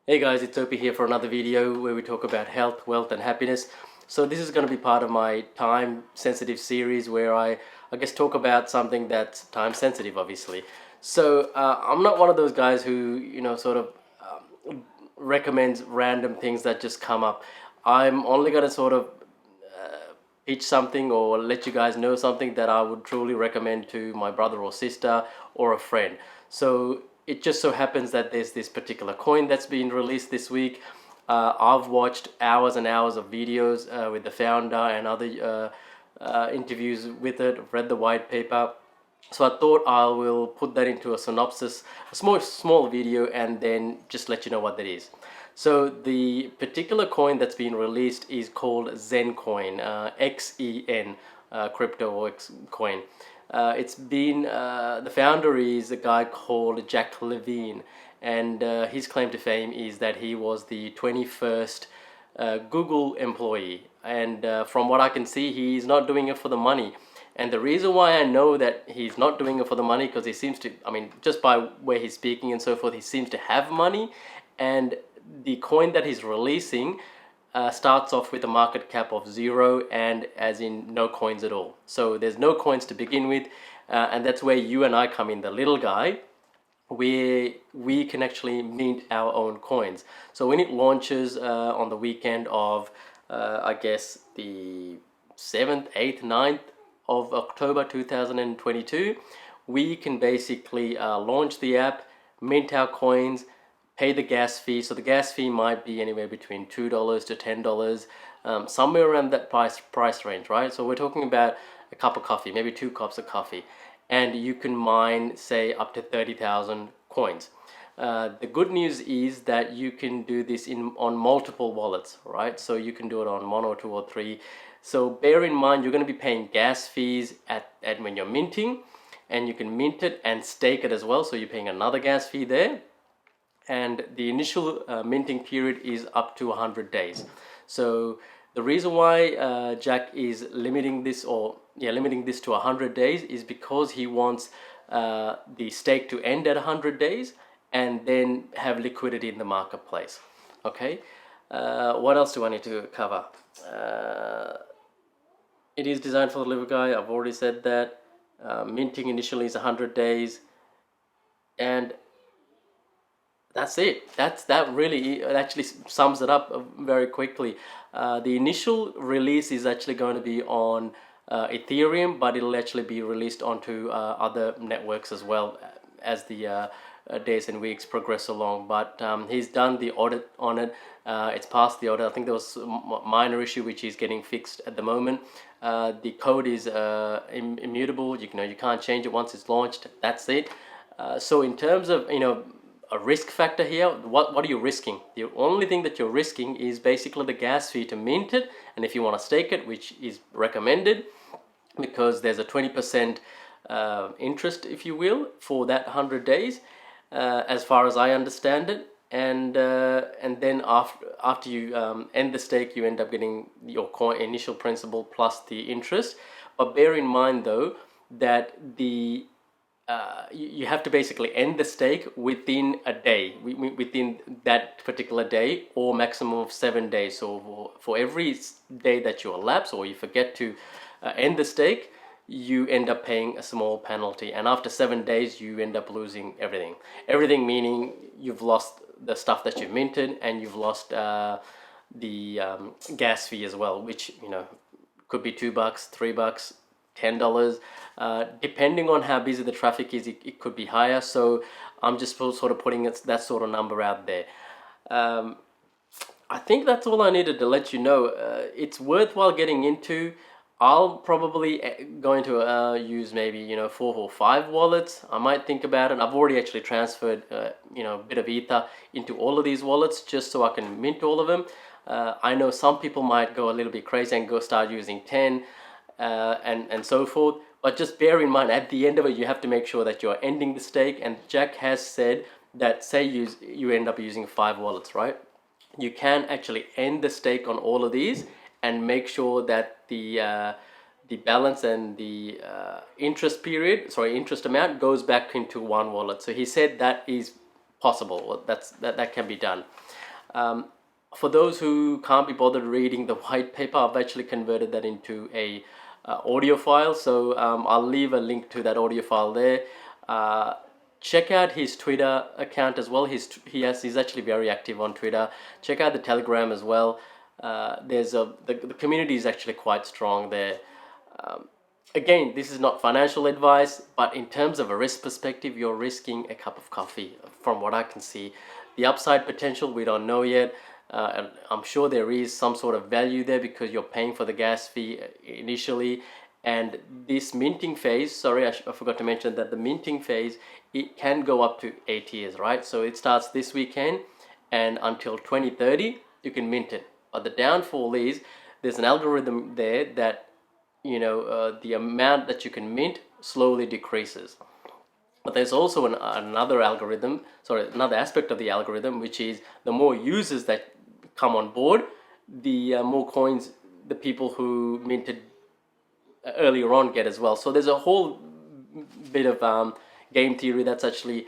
Hey guys, it's Opi here for another video where we talk about health, wealth and happiness. So this is going to be part of my time sensitive series where I guess talk about something that's time sensitive, obviously. So I'm not one of those guys who, sort of recommends random things that just come up. I'm only going to sort of pitch something or let you guys know something that I would truly recommend to my brother or sister or a friend. So it just so happens that there's this particular coin that's been released this week. I've watched hours and hours of videos with the founder and other interviews with it, read the white paper. So I thought I will put that into a synopsis, a small video, and then just let you know what that is. So the particular coin that's been released is called Xen coin, Xen crypto or coin. It's been the founder is a guy called Jack Levin, and his claim to fame is that he was the 21st Google employee, and from what I can see, he's not doing it for the money. And the reason why I know that he's not doing it for the money, because he seems to, I mean, just by where he's speaking and so forth, he seems to have money. And the coin that he's releasing starts off with a market cap of 0, and as in no coins at all. So there's no coins to begin with, and that's where you and I come in, the little guy, where we can actually mint our own coins. So when it launches on the weekend of, I guess, the 7th, 8th, 9th of October 2022, we can basically launch the app, mint our coins, pay the gas fee. So the gas fee might be anywhere between $2 to $10, somewhere around that price range, right? So we're talking about a cup of coffee, maybe 2 cups of coffee, and you can mine, say, up to 30,000 coins. The good news is that you can do this on multiple wallets, right? So you can do it on 1 or 2 or 3. So bear in mind, you're going to be paying gas fees at when you're minting, and you can mint it and stake it as well. So you're paying another gas fee there. And the initial minting period is up to 100 days. So the reason why Jack is limiting this to 100 days is because he wants the stake to end at 100 days and then have liquidity in the marketplace. Okay, what else do I need to cover? It is designed for the little guy. I've already said that. Minting initially is 100 days, and that's it. That really actually sums it up very quickly. The initial release is actually going to be on Ethereum, but it'll actually be released onto other networks as well as the days and weeks progress along. But he's done the audit on it. It's passed the audit. I think there was a minor issue which is getting fixed at the moment. The code is immutable. You can't change it once it's launched. That's it. So in terms of a risk factor here, what are you risking? The only thing that you're risking is basically the gas fee to mint it, and if you want to stake it, which is recommended, because there's a 20% interest, if you will, for that 100 days, as far as I understand it. And then after you end the stake, you end up getting your coin initial principal plus the interest. But bear in mind though that you have to basically end the stake within a day, within that particular day, or maximum of 7 days. So for every day that you elapse or you forget to end the stake, you end up paying a small penalty, and after 7 days you end up losing everything meaning you've lost the stuff that you've minted, and you've lost the gas fee as well, which could be $2, $3, $10, depending on how busy the traffic is. It could be higher, so I'm just sort of putting that sort of number out there. I think that's all I needed to let you know. It's worthwhile getting into. I'll probably going to use maybe 4 or 5 wallets. I might think about it. I've already actually transferred a bit of ether into all of these wallets just so I can mint all of them. I know some people might go a little bit crazy and go start using 10 and so forth, but just bear in mind at the end of it you have to make sure that you're ending the stake. And Jack has said that say you end up using 5 wallets, right? You can actually end the stake on all of these and make sure that the balance and the interest amount goes back into one wallet. So he said that is possible. That can be done. For those who can't be bothered reading the white paper, I've actually converted that into a audio file. So I'll leave a link to that audio file there. Check out his Twitter account as well. He's actually very active on Twitter. Check out the Telegram as well. The community is actually quite strong there. Again, this is not financial advice, but in terms of a risk perspective, you're risking a cup of coffee from what I can see. The upside potential, we don't know yet. And I'm sure there is some sort of value there because you're paying for the gas fee initially. And this minting phase, sorry, I forgot to mention that the minting phase, it can go up to 8 years, right? So it starts this weekend and until 2030, you can mint it. But the downfall is there's an algorithm there that the amount that you can mint slowly decreases. But there's also another aspect of the algorithm, which is the more users that come on board, the more coins the people who minted earlier on get as well. So there's a whole bit of game theory that's actually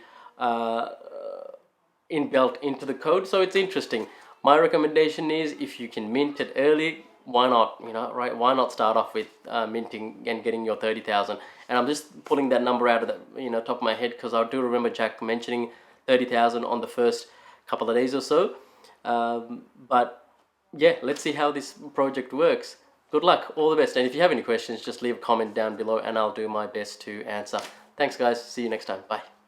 inbuilt into the code. So it's interesting. My recommendation is if you can mint it early, why not, right? Why not start off with minting and getting your 30,000? And I'm just pulling that number out of the top of my head because I do remember Jack mentioning 30,000 on the first couple of days or so. But yeah, let's see how this project works. Good luck, all the best. And if you have any questions, just leave a comment down below and I'll do my best to answer. Thanks guys, see you next time, bye.